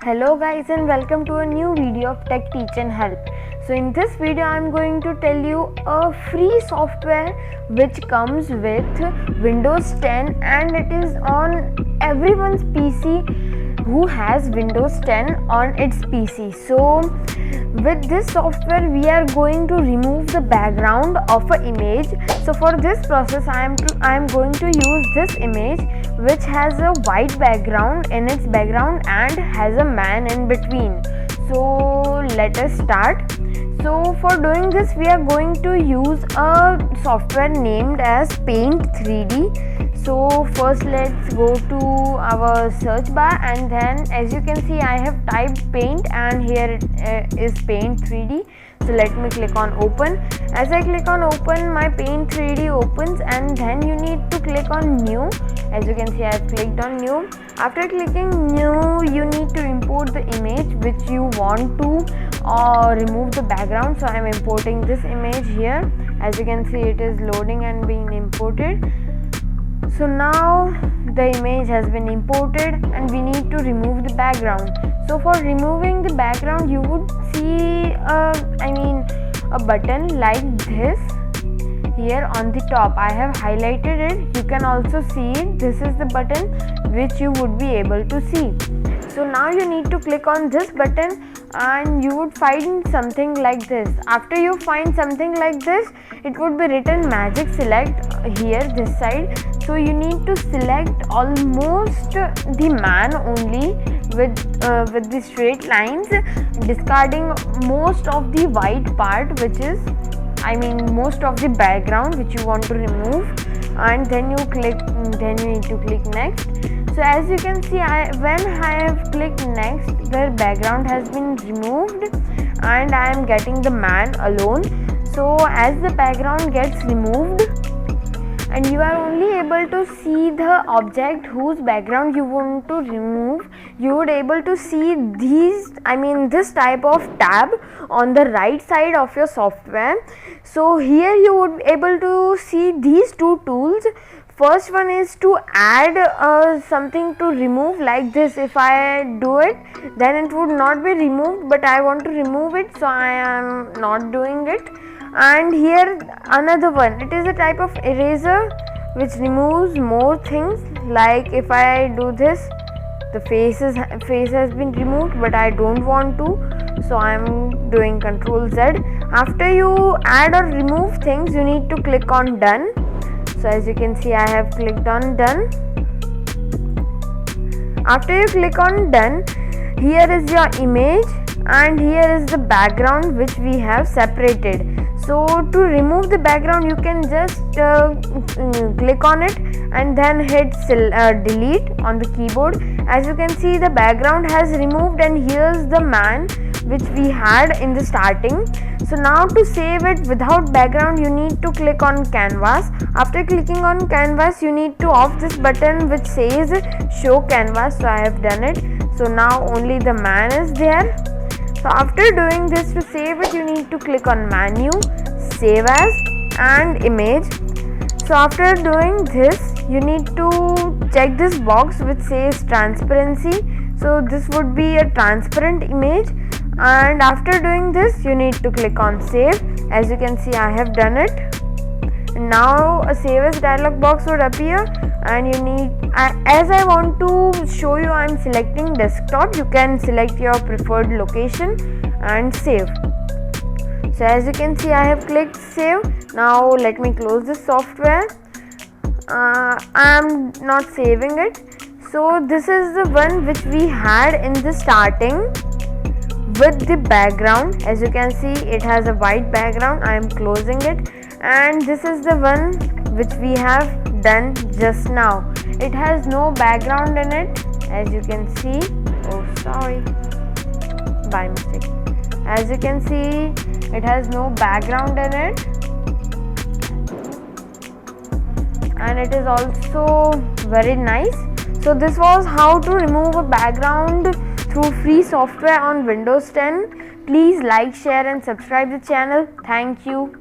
Hello guys, and welcome to a new video of Tech Teach and Help. So in this video I am going to tell you a free software which comes with Windows 10 and it is on everyone's PC who has Windows 10 on its PC. So with this software we are going to remove the background of an image. So for this process I am going to use this image which has a white background in its background and has a man in between. So let us start. So for doing this we are going to use a software named as Paint 3D. So first let's go to our search bar, and then as you can see I have typed Paint and here it is Paint 3D. So let me click on open. As I click on open, my Paint 3D opens, and then you need to click on new. As you can see I have clicked on new. After clicking new, you need to import the image which you want to remove the background. So I am importing this image here. As you can see it is loading and being imported. So now the image has been imported and we need to remove the background. So for removing the background you would see a button like this here on the top. I have highlighted it. You can also see it. This is the button which you would be able to see. So now you need to click on this button and you would find something like this. After you find something like this, it would be written magic select here this side. So you need to select almost the man only with the straight lines, discarding most of the white part, which is most of the background which you want to remove, and then you need to click next. So as you can see when I have clicked next, the background has been removed and I am getting the man alone. So as the background gets removed and you are only able to see the object whose background you want to remove, you would able to see this type of tab on the right side of your software. So here you would able to see these two tools. First one is to add something to remove like this. If I do it, then it would not be removed, but I want to remove it, so I am not doing it. And here another one, it is a type of eraser which removes more things. Like if I do this, the face has been removed, but I don't want to, so I am doing Ctrl Z. After you add or remove things, you need to click on done. So as you can see I have clicked on done. After you click on done, here is your image and here is the background which we have separated. So to remove the background you can just click on it and then hit delete on the keyboard. As you can see the background has removed and here's the man which we had in the starting. So now to save it without background you need to click on canvas. After clicking on canvas you need to off this button which says show canvas. So I have done it. So now only the man is there. So after doing this, to save it you need to click on menu, save as and image. So after doing this you need to check this box which says transparency. So this would be a transparent image, and after doing this you need to click on save. As you can see I have done it. Now a save as dialog box would appear, and you need as I want to show you I am selecting desktop. You can select your preferred location and save. So as you can see I have clicked save. Now let me close this software. I am not saving it. So this is the one which we had in the starting with the background. As you can see it has a white background. I am closing it, and this is the one which we have done just now. It has no background in it. As you can see, by mistake. As you can see it has no background in it, and it is also very nice. So this was how to remove a background through free software on Windows 10. Please like, share and subscribe the channel. Thank you.